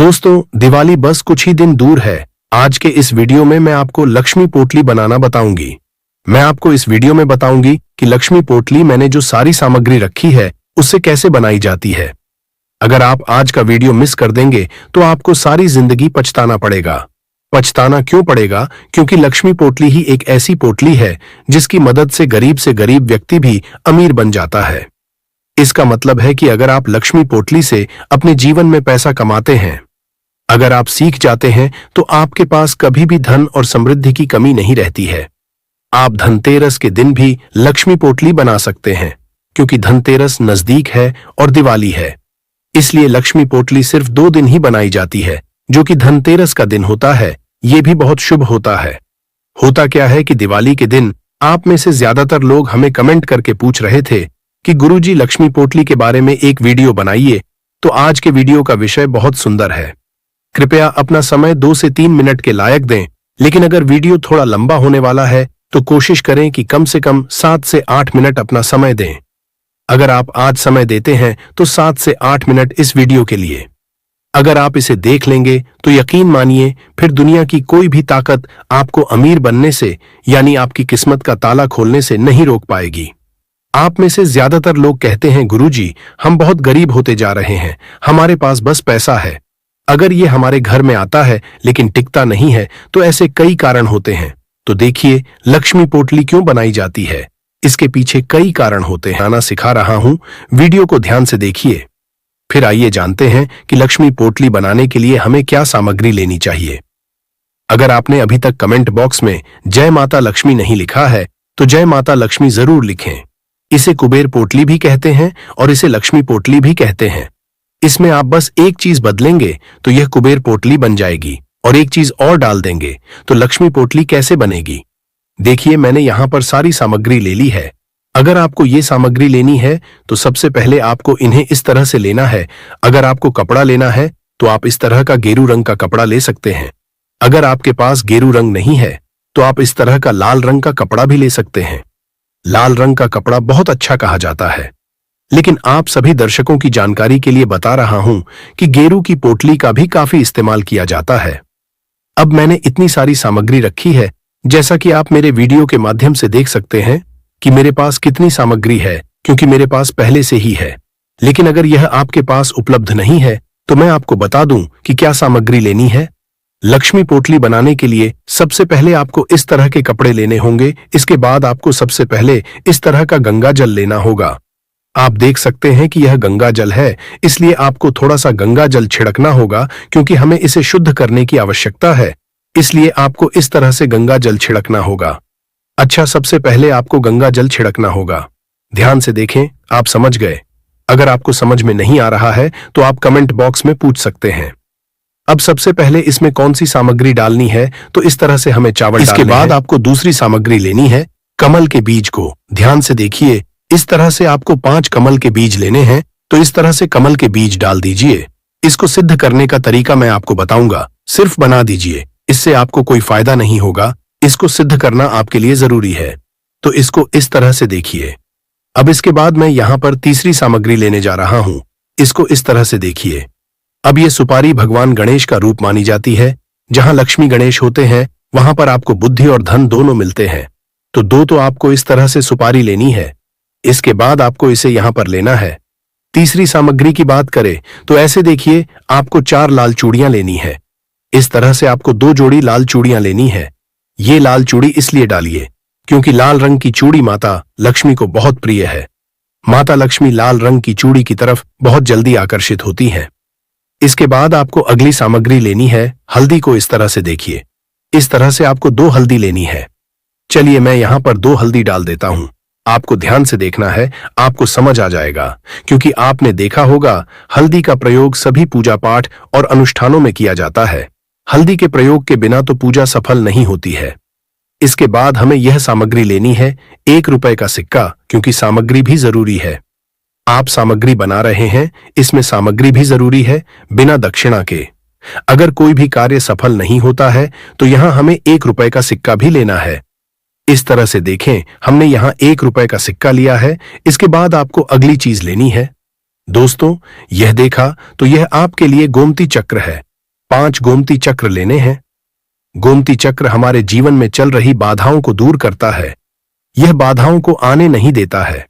दोस्तों, दिवाली बस कुछ ही दिन दूर है। आज के इस वीडियो में मैं आपको लक्ष्मी पोटली बनाना बताऊंगी। मैं आपको इस वीडियो में बताऊंगी कि लक्ष्मी पोटली मैंने जो सारी सामग्री रखी है उससे कैसे बनाई जाती है। अगर आप आज का वीडियो मिस कर देंगे तो आपको सारी जिंदगी पछताना पड़ेगा। पछताना क्यों पड़ेगा? क्योंकि लक्ष्मी पोटली ही एक ऐसी पोटली है जिसकी मदद से गरीब व्यक्ति भी अमीर बन जाता है। इसका मतलब है कि अगर आप लक्ष्मी पोटली से अपने जीवन में पैसा कमाते हैं, अगर आप सीख जाते हैं, तो आपके पास कभी भी धन और समृद्धि की कमी नहीं रहती है। आप धनतेरस के दिन भी लक्ष्मी पोटली बना सकते हैं, क्योंकि धनतेरस नजदीक है और दिवाली है। इसलिए लक्ष्मी पोटली सिर्फ 2 दिन ही बनाई जाती है, जो कि धनतेरस का दिन होता है। ये भी बहुत शुभ होता है। होता क्या है कि दिवाली के दिन आप में से ज्यादातर लोग हमें कमेंट करके पूछ रहे थे कि गुरुजी लक्ष्मी पोटली के बारे में एक वीडियो बनाइए। तो आज के वीडियो का विषय बहुत सुंदर है। कृपया अपना समय 2 से 3 मिनट के लायक दें, लेकिन अगर वीडियो थोड़ा लंबा होने वाला है तो कोशिश करें कि कम से कम 7 से 8 मिनट अपना समय दें। अगर आप आज समय देते हैं तो 7 से 8 मिनट इस वीडियो के लिए। अगर आप इसे देख लेंगे तो यकीन मानिए, फिर दुनिया की कोई भी ताकत आपको अमीर बनने से, यानी आपकी किस्मत का ताला खोलने से नहीं रोक पाएगी। आप में से ज्यादातर लोग कहते हैं, गुरुजी हम बहुत गरीब होते जा रहे हैं, हमारे पास बस पैसा है। अगर ये हमारे घर में आता है लेकिन टिकता नहीं है तो ऐसे कई कारण होते हैं। तो देखिए लक्ष्मी पोटली क्यों बनाई जाती है, इसके पीछे कई कारण होते हैं। आना सिखा रहा हूं, वीडियो को ध्यान से देखिए। फिर आइए जानते हैं कि लक्ष्मी पोटली बनाने के लिए हमें क्या सामग्री लेनी चाहिए। अगर आपने अभी तक कमेंट बॉक्स में जय माता लक्ष्मी नहीं लिखा है तो जय माता लक्ष्मी जरूर लिखें। इसे कुबेर पोटली भी कहते हैं और इसे लक्ष्मी पोटली भी कहते हैं। इसमें आप बस एक चीज बदलेंगे तो यह कुबेर पोटली बन जाएगी, और एक चीज और डाल देंगे तो लक्ष्मी पोटली कैसे बनेगी। देखिए मैंने यहां पर सारी सामग्री ले ली है। अगर आपको ये सामग्री लेनी है तो सबसे पहले आपको इन्हें इस तरह से लेना है। अगर आपको कपड़ा लेना है तो आप इस तरह का गेरू रंग का कपड़ा ले सकते हैं। अगर आपके पास गेरू रंग नहीं है तो आप इस तरह का लाल रंग का कपड़ा भी ले सकते हैं। लाल रंग का कपड़ा बहुत अच्छा कहा जाता है, लेकिन आप सभी दर्शकों की जानकारी के लिए बता रहा हूं कि गेरू की पोटली का भी काफी इस्तेमाल किया जाता है। अब मैंने इतनी सारी सामग्री रखी है, जैसा कि आप मेरे वीडियो के माध्यम से देख सकते हैं कि मेरे पास कितनी सामग्री है, क्योंकि मेरे पास पहले से ही है। लेकिन अगर यह आपके पास उपलब्ध नहीं है तो मैं आपको बता दूं कि क्या सामग्री लेनी है। लक्ष्मी पोटली बनाने के लिए सबसे पहले आपको इस तरह के कपड़े लेने होंगे। इसके बाद आपको सबसे पहले इस तरह का गंगा जल लेना होगा। आप देख सकते हैं कि यह गंगा जल है, इसलिए आपको थोड़ा सा गंगा जल छिड़कना होगा, क्योंकि हमें इसे शुद्ध करने की आवश्यकता है। इसलिए आपको इस तरह से गंगा जल छिड़कना होगा। अच्छा, सबसे पहले आपको गंगा जल छिड़कना होगा। ध्यान से देखें, आप समझ गए। अगर आपको समझ में नहीं आ रहा है तो आप कमेंट बॉक्स में पूछ सकते हैं। अब सबसे पहले इसमें कौन सी सामग्री डालनी है, तो इस तरह से हमें चावल डालने हैं। इसके बाद आपको दूसरी सामग्री लेनी है, कमल के बीज को। ध्यान से देखिए, इस तरह से आपको 5 कमल के बीज लेने हैं। तो इस तरह से कमल के बीज डाल दीजिए। इसको सिद्ध करने का तरीका मैं आपको बताऊंगा, सिर्फ बना दीजिए, इससे आपको कोई फायदा नहीं होगा। इसको सिद्ध करना आपके लिए जरूरी है। तो इसको इस तरह से देखिए। अब इसके बाद मैं यहां पर तीसरी सामग्री लेने जा रहा हूं। इसको इस तरह से देखिए। अब ये सुपारी भगवान गणेश का रूप मानी जाती है। जहां लक्ष्मी गणेश होते हैं वहां पर आपको बुद्धि और धन दोनों मिलते हैं। तो 2 तो आपको इस तरह से सुपारी लेनी है। इसके बाद आपको इसे यहां पर लेना है। तीसरी सामग्री की बात करें तो ऐसे देखिए, आपको 4 लाल चूड़ियां लेनी है। इस तरह से आपको 2 जोड़ी लाल चूड़ियां लेनी है। ये लाल चूड़ी इसलिए डालिए क्योंकि लाल रंग की चूड़ी माता लक्ष्मी को बहुत प्रिय है। माता लक्ष्मी लाल रंग की चूड़ी की तरफ बहुत जल्दी आकर्षित होती हैं। इसके बाद आपको अगली सामग्री लेनी है, हल्दी को इस तरह से देखिए। इस तरह से आपको 2 हल्दी लेनी है। चलिए मैं यहां पर 2 हल्दी डाल देता हूं। आपको ध्यान से देखना है, आपको समझ आ जाएगा, क्योंकि आपने देखा होगा हल्दी का प्रयोग सभी पूजा पाठ और अनुष्ठानों में किया जाता है। हल्दी के प्रयोग के बिना तो पूजा सफल नहीं होती है। इसके बाद हमें यह सामग्री लेनी है, 1 रुपए का सिक्का, क्योंकि सामग्री भी जरूरी है। आप सामग्री बना रहे हैं, इसमें सामग्री भी जरूरी है, बिना दक्षिणा के। अगर कोई भी कार्य सफल नहीं होता है तो यहां हमें 1 रुपए का सिक्का भी लेना है। इस तरह से देखें, हमने यहां 1 रुपए का सिक्का लिया है। इसके बाद आपको अगली चीज लेनी है। दोस्तों, यह देखा तो यह आपके लिए गोमती चक्र है। 5 गोमती चक्र लेने हैं। गोमती चक्र हमारे जीवन में चल रही बाधाओं को दूर करता है। यह बाधाओं को आने नहीं देता है।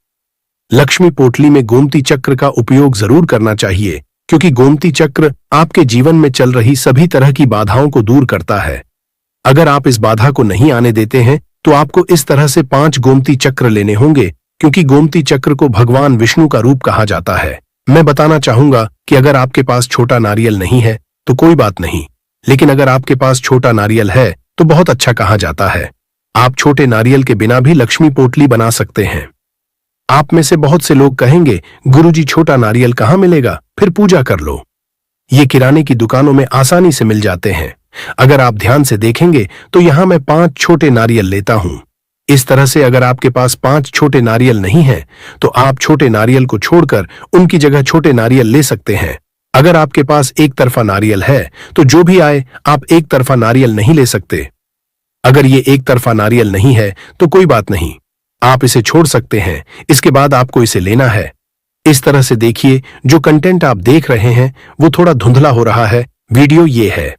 लक्ष्मी पोटली में गोमती चक्र का उपयोग जरूर करना चाहिए, क्योंकि गोमती चक्र आपके जीवन में चल रही सभी तरह की बाधाओं को दूर करता है। अगर आप इस बाधा को नहीं आने देते हैं तो आपको इस तरह से 5 गोमती चक्र लेने होंगे, क्योंकि गोमती चक्र को भगवान विष्णु का रूप कहा जाता है। मैं बताना चाहूंगा कि अगर आपके पास छोटा नारियल नहीं है तो कोई बात नहीं, लेकिन अगर आपके पास छोटा नारियल है तो बहुत अच्छा कहा जाता है। आप छोटे नारियल के बिना भी लक्ष्मी पोटली बना सकते हैं। आप में से बहुत से लोग कहेंगे, गुरुजी छोटा नारियल कहाँ मिलेगा, फिर पूजा कर लो। ये किराने की दुकानों में आसानी से मिल जाते हैं। अगर आप ध्यान से देखेंगे तो यहां मैं 5 छोटे नारियल लेता हूं। इस तरह से अगर आपके पास 5 छोटे नारियल नहीं हैं, तो आप छोटे नारियल को छोड़कर उनकी जगह छोटे नारियल ले सकते हैं। अगर आपके पास एक तरफा नारियल है तो जो भी आए आप एक तरफा नारियल नहीं ले सकते। अगर ये एक तरफा नारियल नहीं है तो कोई बात नहीं, आप इसे छोड़ सकते हैं। इसके बाद आपको इसे लेना है। इस तरह से देखिए, जो कंटेंट आप देख रहे हैं वो थोड़ा धुंधला हो रहा है। वीडियो ये है।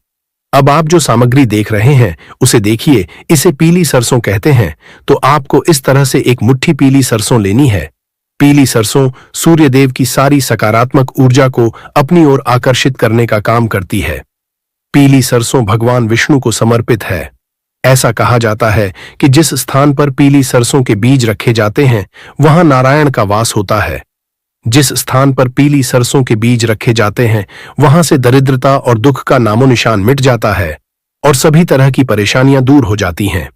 अब आप जो सामग्री देख रहे हैं उसे देखिए। इसे पीली सरसों कहते हैं। तो आपको इस तरह से एक मुट्ठी पीली सरसों लेनी है। पीली सरसों सूर्यदेव की सारी सकारात्मक ऊर्जा को अपनी ओर आकर्षित करने का काम करती है। पीली सरसों भगवान विष्णु को समर्पित है। ऐसा कहा जाता है कि जिस स्थान पर पीली सरसों के बीज रखे जाते हैं वहां नारायण का वास होता है। जिस स्थान पर पीली सरसों के बीज रखे जाते हैं वहां से दरिद्रता और दुख का नामो निशान मिट जाता है और सभी तरह की परेशानियां दूर हो जाती हैं।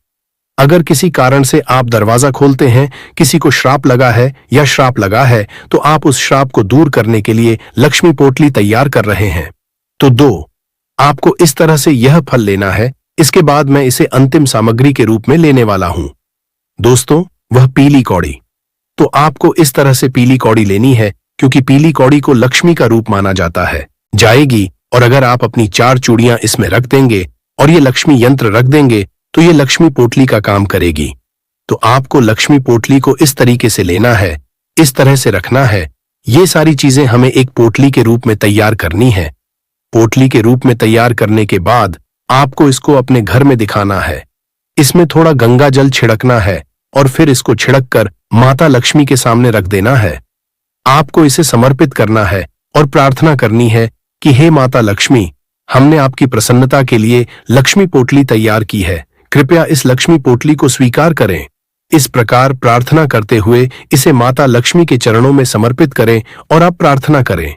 अगर किसी कारण से आप दरवाजा खोलते हैं, किसी को श्राप लगा है या श्राप लगा है, तो आप उस श्राप को दूर करने के लिए लक्ष्मी पोटली तैयार कर रहे हैं। तो 2, आपको इस तरह से यह फल लेना है। इसके बाद मैं इसे अंतिम सामग्री के रूप में लेने वाला हूं। दोस्तों, वह पीली कौड़ी। तो आपको इस तरह से पीली कौड़ी लेनी है, क्योंकि पीली कौड़ी को लक्ष्मी का रूप माना जाता है। जाएगी, और अगर आप अपनी 4 चूड़ियां इसमें रख देंगे और ये लक्ष्मी यंत्र रख देंगे तो ये लक्ष्मी पोटली का काम करेगी। तो आपको लक्ष्मी पोटली को इस तरीके से लेना है, इस तरह से रखना है। ये सारी चीजें हमें एक पोटली के रूप में तैयार करनी है। पोटली के रूप में तैयार करने के बाद आपको इसको अपने घर में दिखाना है। इसमें थोड़ा गंगा जल छिड़कना है और फिर इसको छिड़क कर माता लक्ष्मी के सामने रख देना है। आपको इसे समर्पित करना है और प्रार्थना करनी है कि हे माता लक्ष्मी, हमने आपकी प्रसन्नता के लिए लक्ष्मी पोटली तैयार की है। कृपया इस लक्ष्मी पोटली को स्वीकार करें। इस प्रकार प्रार्थना करते हुए इसे माता लक्ष्मी के चरणों में समर्पित करें और आप प्रार्थना करें।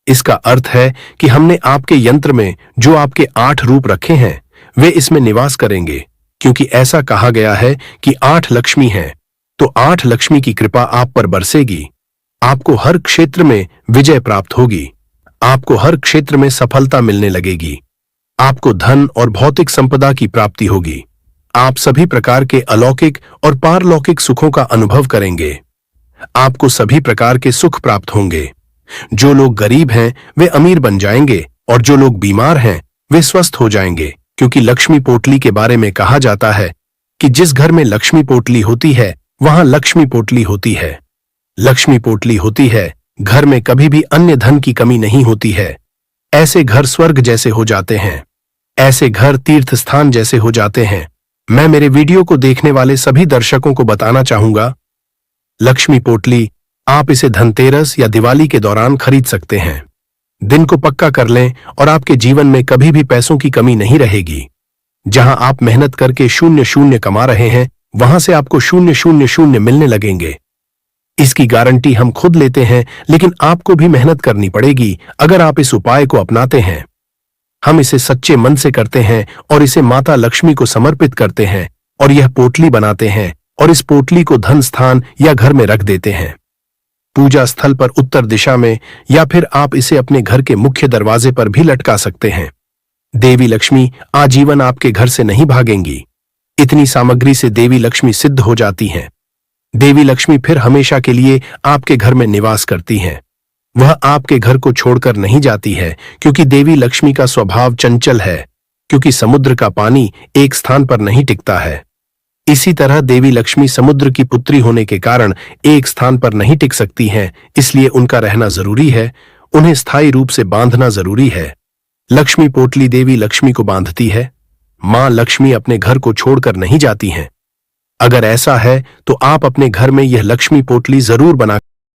इसका अर्थ है कि हमने आपके यंत्र में जो आपके 8 रूप रखे हैं वे इसमें निवास करेंगे, क्योंकि ऐसा कहा गया है कि 8 लक्ष्मी हैं। तो 8 लक्ष्मी की कृपा आप पर बरसेगी। आपको हर क्षेत्र में विजय प्राप्त होगी। आपको हर क्षेत्र में सफलता मिलने लगेगी। आपको धन और भौतिक संपदा की प्राप्ति होगी। आप सभी प्रकार के अलौकिक और पारलौकिक सुखों का अनुभव करेंगे। आपको सभी प्रकार के सुख प्राप्त होंगे। जो लोग गरीब हैं वे अमीर बन जाएंगे और जो लोग बीमार हैं वे स्वस्थ हो जाएंगे, क्योंकि लक्ष्मी पोटली के बारे में कहा जाता है कि जिस घर में लक्ष्मी पोटली होती है वहां लक्ष्मी पोटली होती है। लक्ष्मी पोटली होती है, घर में कभी भी अन्य धन की कमी नहीं होती है। ऐसे घर स्वर्ग जैसे हो जाते हैं। ऐसे घर तीर्थ स्थान जैसे हो जाते हैं। मैं मेरे वीडियो को देखने वाले सभी दर्शकों को बताना चाहूंगा, लक्ष्मी पोटली आप इसे धनतेरस या दिवाली के दौरान खरीद सकते हैं। दिन को पक्का कर लें और आपके जीवन में कभी भी पैसों की कमी नहीं रहेगी। जहां आप मेहनत करके 0-0 कमा रहे हैं वहां से आपको 0-0-0 मिलने लगेंगे। इसकी गारंटी हम खुद लेते हैं, लेकिन आपको भी मेहनत करनी पड़ेगी अगर आप इस उपाय को अपनाते हैं। हम इसे सच्चे मन से करते हैं और इसे माता लक्ष्मी को समर्पित करते हैं और यह पोटली बनाते हैं और इस पोटली को धन स्थान या घर में रख देते हैं, पूजा स्थल पर उत्तर दिशा में, या फिर आप इसे अपने घर के मुख्य दरवाजे पर भी लटका सकते हैं। देवी लक्ष्मी आजीवन आपके घर से नहीं भागेंगी। इतनी सामग्री से देवी लक्ष्मी सिद्ध हो जाती हैं। देवी लक्ष्मी फिर हमेशा के लिए आपके घर में निवास करती हैं। वह आपके घर को छोड़कर नहीं जाती है, क्योंकि देवी लक्ष्मी का स्वभाव चंचल है, क्योंकि समुद्र का पानी एक स्थान पर नहीं टिकता है। इसी तरह देवी लक्ष्मी समुद्र की पुत्री होने के कारण एक स्थान पर नहीं टिक सकती हैं, इसलिए उनका रहना जरूरी है। उन्हें स्थायी रूप से बांधना जरूरी है। लक्ष्मी पोटली देवी लक्ष्मी को बांधती है। मां लक्ष्मी अपने घर को छोड़कर नहीं जाती हैं। अगर ऐसा है तो आप अपने घर में यह लक्ष्मी पोटली जरूर बना